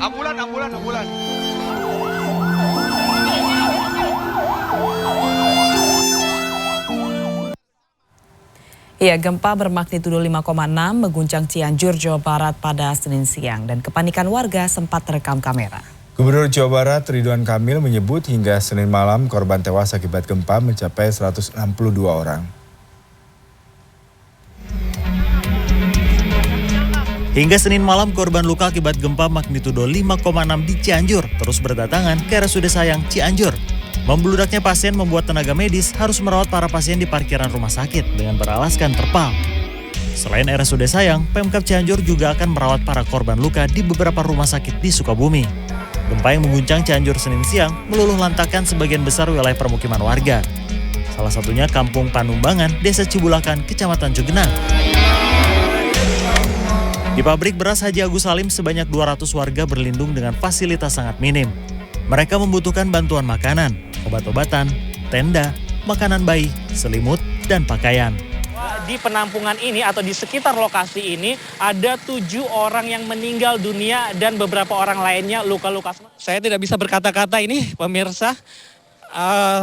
Ambulan, ambulan, ambulan. Ya, gempa bermagnitudo 5,6 mengguncang Cianjur, Jawa Barat pada Senin siang dan kepanikan warga sempat terekam kamera. Gubernur Jawa Barat Ridwan Kamil menyebut hingga Senin malam korban tewas akibat gempa mencapai 162 orang. Hingga Senin malam korban luka akibat gempa magnitudo 5,6 di Cianjur terus berdatangan ke RSUD Sayang, Cianjur. Membludaknya pasien membuat tenaga medis harus merawat para pasien di parkiran rumah sakit dengan beralaskan terpal. Selain RSUD Sayang, Pemkab Cianjur juga akan merawat para korban luka di beberapa rumah sakit di Sukabumi. Gempa yang mengguncang Cianjur Senin siang meluluh lantakan sebagian besar wilayah permukiman warga. Salah satunya Kampung Panumbangan, Desa Cibulakan, Kecamatan Cugenang. Di pabrik beras Haji Agus Salim sebanyak 200 warga berlindung dengan fasilitas sangat minim. Mereka membutuhkan bantuan makanan, obat-obatan, tenda, makanan bayi, selimut, dan pakaian. Di penampungan ini atau di sekitar lokasi ini ada 7 orang yang meninggal dunia dan beberapa orang lainnya luka-luka. Saya tidak bisa berkata-kata ini pemirsa,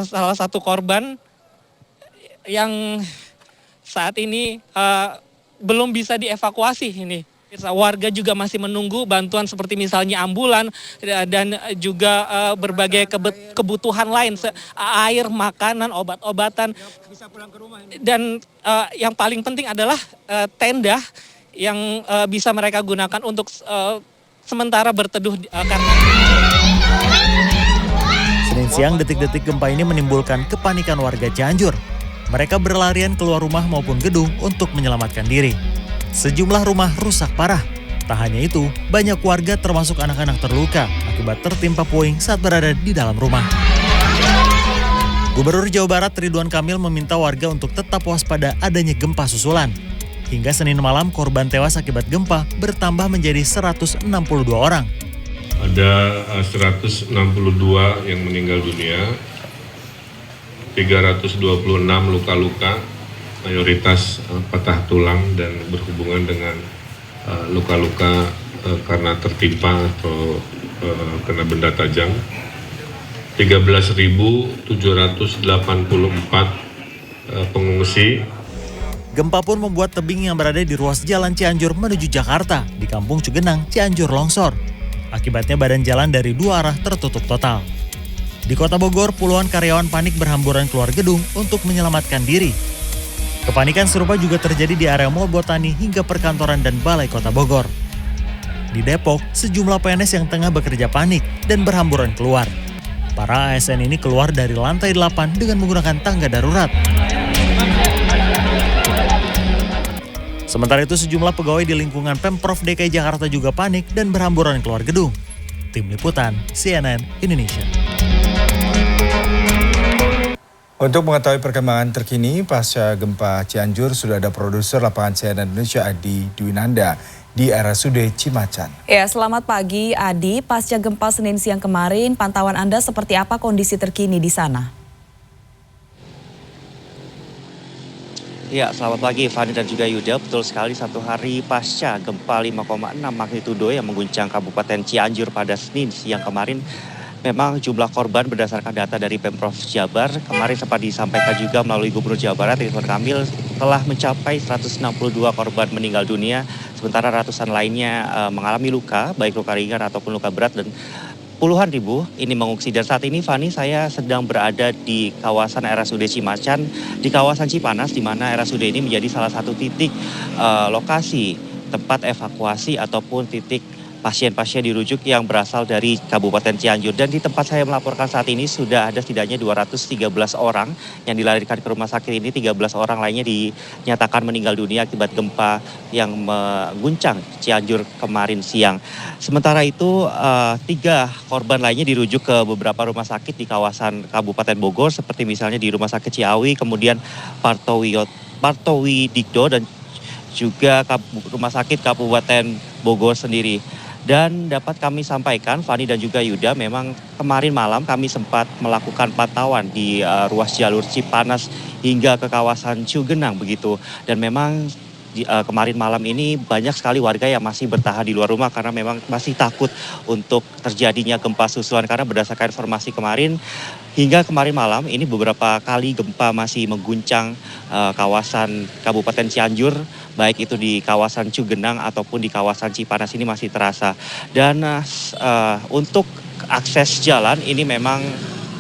salah satu korban yang saat ini belum bisa dievakuasi ini. Warga juga masih menunggu bantuan seperti misalnya ambulan dan juga berbagai kebutuhan lain, air, makanan, obat-obatan. Dan yang paling penting adalah tenda yang bisa mereka gunakan untuk sementara berteduh karena Senin siang detik-detik gempa ini menimbulkan kepanikan warga Cianjur. Mereka berlarian keluar rumah maupun gedung untuk menyelamatkan diri. Sejumlah rumah rusak parah. Tak hanya itu, banyak warga termasuk anak-anak terluka akibat tertimpa puing saat berada di dalam rumah. Gubernur Jawa Barat Ridwan Kamil meminta warga untuk tetap waspada adanya gempa susulan. Hingga Senin malam korban tewas akibat gempa bertambah menjadi 162 orang. Ada 162 yang meninggal dunia, 326 luka-luka, mayoritas patah tulang dan berhubungan dengan luka-luka karena tertimpa atau kena benda tajam. 13.784 pengungsi. Gempa pun membuat tebing yang berada di ruas jalan Cianjur menuju Jakarta di Kampung Cugenang, Cianjur longsor. Akibatnya badan jalan dari dua arah tertutup total. Di Kota Bogor, puluhan karyawan panik berhamburan keluar gedung untuk menyelamatkan diri. Kepanikan serupa juga terjadi di area Mall Botani hingga perkantoran dan Balai Kota Bogor. Di Depok, sejumlah PNS yang tengah bekerja panik dan berhamburan keluar. Para ASN ini keluar dari lantai 8 dengan menggunakan tangga darurat. Sementara itu sejumlah pegawai di lingkungan Pemprov DKI Jakarta juga panik dan berhamburan keluar gedung. Tim Liputan, CNN Indonesia. Untuk mengetahui perkembangan terkini pasca gempa Cianjur, sudah ada produser lapangan CNN Indonesia Adi Dwinanda di RSUD Cimacan. Ya, selamat pagi Adi. Pasca gempa Senin siang kemarin, pantauan Anda seperti apa kondisi terkini di sana? Ya, selamat pagi Fani dan juga Yuda. Betul sekali, satu hari pasca gempa 5,6 magnitudo yang mengguncang Kabupaten Cianjur pada Senin siang kemarin, memang jumlah korban berdasarkan data dari Pemprov Jabar kemarin sempat disampaikan juga melalui Gubernur Jawa Barat Ridwan Kamil telah mencapai 162 korban meninggal dunia, sementara ratusan lainnya mengalami luka, baik luka ringan ataupun luka berat, dan puluhan ribu ini mengungsi. Dan saat ini Fani, saya sedang berada di kawasan RSUD Cimacan, di kawasan Cipanas, di mana RSUD ini menjadi salah satu titik lokasi tempat evakuasi ataupun titik pasien-pasien dirujuk yang berasal dari Kabupaten Cianjur. Dan di tempat saya melaporkan saat ini sudah ada setidaknya 213 orang yang dilarikan ke rumah sakit ini. 13 orang lainnya dinyatakan meninggal dunia akibat gempa yang mengguncang Cianjur kemarin siang. Sementara itu 3 korban lainnya dirujuk ke beberapa rumah sakit di kawasan Kabupaten Bogor, seperti misalnya di Rumah Sakit Ciawi, kemudian Partowi Dikdo, dan juga Rumah Sakit Kabupaten Bogor sendiri. Dan dapat kami sampaikan, Fani dan juga Yuda, memang kemarin malam kami sempat melakukan pantauan di ruas jalur Cipanas hingga ke kawasan Cugenang begitu. Dan memang kemarin malam ini banyak sekali warga yang masih bertahan di luar rumah karena memang masih takut untuk terjadinya gempa susulan. Karena berdasarkan informasi kemarin, hingga kemarin malam ini beberapa kali gempa masih mengguncang kawasan Kabupaten Cianjur, baik itu di kawasan Cugenang ataupun di kawasan Cipanas ini masih terasa. Dan untuk akses jalan ini memang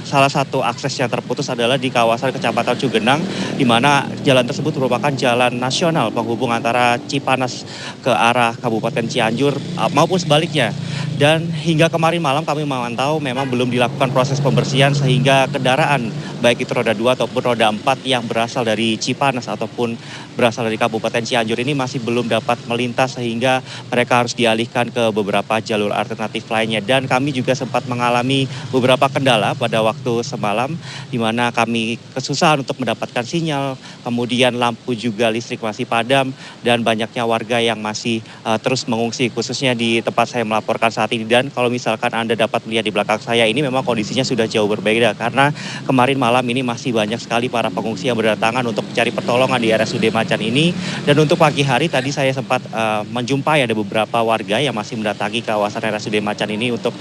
salah satu akses yang terputus adalah di kawasan Kecamatan Cugenang, di mana jalan tersebut merupakan jalan nasional penghubung antara Cipanas ke arah Kabupaten Cianjur maupun sebaliknya. Dan hingga kemarin malam kami memantau memang belum dilakukan proses pembersihan sehingga kendaraan baik itu roda 2 ataupun roda 4 yang berasal dari Cipanas ataupun berasal dari Kabupaten Cianjur ini masih belum dapat melintas sehingga mereka harus dialihkan ke beberapa jalur alternatif lainnya. Dan kami juga sempat mengalami beberapa kendala pada waktu semalam di mana kami kesusahan untuk mendapatkan sinyal, kemudian lampu juga listrik masih padam dan banyaknya warga yang masih terus mengungsi khususnya di tempat saya melaporkan saat ini. Dan kalau misalkan Anda dapat melihat di belakang saya ini memang kondisinya sudah jauh berbeda karena kemarin malam ini masih banyak sekali para pengungsi yang berdatangan untuk mencari pertolongan di RSUD Macan ini. Dan untuk pagi hari tadi saya sempat menjumpai ada beberapa warga yang masih mendatangi kawasan RSUD Macan ini untuk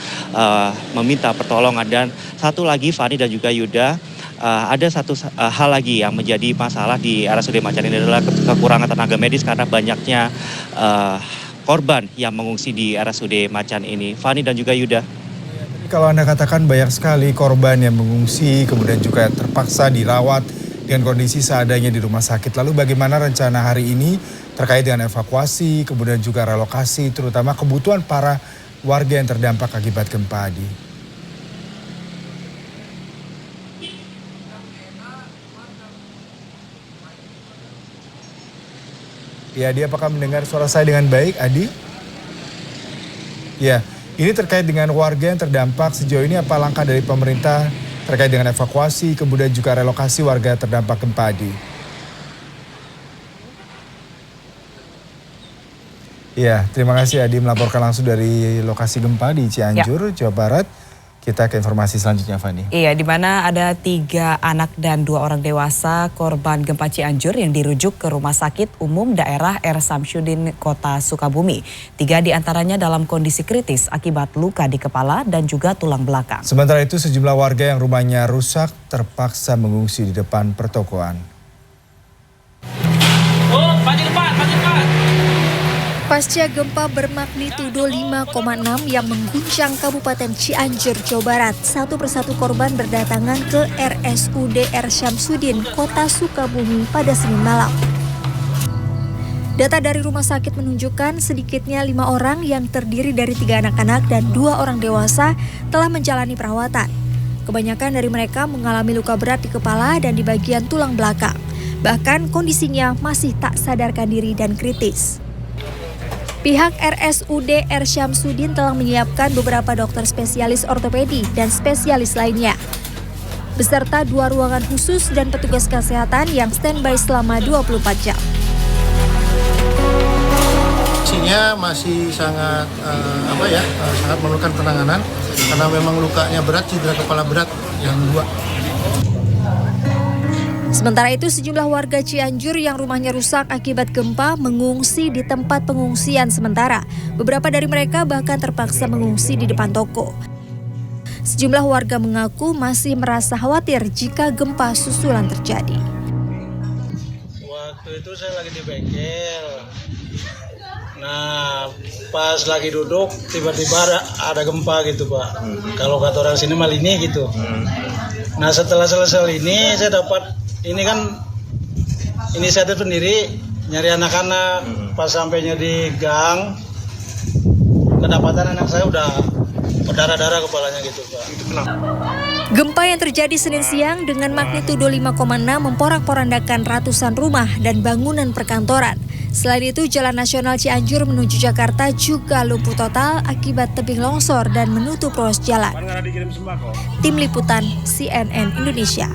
meminta pertolongan. Dan satu lagi Fani dan juga Yuda, ada satu hal lagi yang menjadi masalah di RSUD Macan ini adalah kekurangan tenaga medis karena banyaknya korban yang mengungsi di RSUD Macan ini. Fani dan juga Yuda. Kalau Anda katakan banyak sekali korban yang mengungsi, kemudian juga terpaksa dirawat dengan kondisi seadanya di rumah sakit. Lalu bagaimana rencana hari ini terkait dengan evakuasi, kemudian juga relokasi, terutama kebutuhan para warga yang terdampak akibat gempa, Adi? Ya, Adi, apakah mendengar suara saya dengan baik, Adi? Ya. Ini terkait dengan warga yang terdampak, sejauh ini apa langkah dari pemerintah terkait dengan evakuasi, kemudian juga relokasi warga terdampak gempa, Adi? Ya, terima kasih Adi melaporkan langsung dari lokasi gempa di Cianjur, Jawa Barat. Kita ke informasi selanjutnya, Fani. Iya, di mana ada 3 anak dan 2 orang dewasa korban gempa Cianjur yang dirujuk ke Rumah Sakit Umum Daerah R. Samsudin, Kota Sukabumi. 3 diantaranya dalam kondisi kritis akibat luka di kepala dan juga tulang belakang. Sementara itu sejumlah warga yang rumahnya rusak terpaksa mengungsi di depan pertokoan. Pasca gempa bermagnitudo 5,6 yang mengguncang Kabupaten Cianjur, Jawa Barat, satu persatu korban berdatangan ke RSUD R. Samsudin, Kota Sukabumi pada Senin malam. Data dari rumah sakit menunjukkan sedikitnya 5 orang yang terdiri dari 3 anak-anak dan 2 orang dewasa telah menjalani perawatan. Kebanyakan dari mereka mengalami luka berat di kepala dan di bagian tulang belakang. Bahkan kondisinya masih tak sadarkan diri dan kritis. Pihak RSUD R. Samsudin telah menyiapkan beberapa dokter spesialis ortopedi dan spesialis lainnya, beserta 2 ruangan khusus dan petugas kesehatan yang standby selama 24 jam. Kondisinya masih sangat sangat memerlukan penanganan karena memang lukanya berat, cedera kepala berat yang 2. Sementara itu sejumlah warga Cianjur yang rumahnya rusak akibat gempa mengungsi di tempat pengungsian sementara. Beberapa dari mereka bahkan terpaksa mengungsi di depan toko. Sejumlah warga mengaku masih merasa khawatir jika gempa susulan terjadi. Waktu itu saya lagi di bengkel. Nah, pas lagi duduk tiba-tiba ada gempa gitu, Pak. Kalau kata orang sini mal ini gitu. Nah, setelah selesai ini saya dapat ini kan inisiatif sendiri nyari anak-anak. Pas sampainya di gang kedapatan anak saya udah berdarah-darah kepalanya gitu, Pak. Itu kenapa? Gempa yang terjadi Senin siang dengan magnitudo 5,6 memporak-porandakan ratusan rumah dan bangunan perkantoran. Selain itu, Jalan Nasional Cianjur menuju Jakarta juga lumpuh total akibat tebing longsor dan menutup ruas jalan. Tim Liputan CNN Indonesia.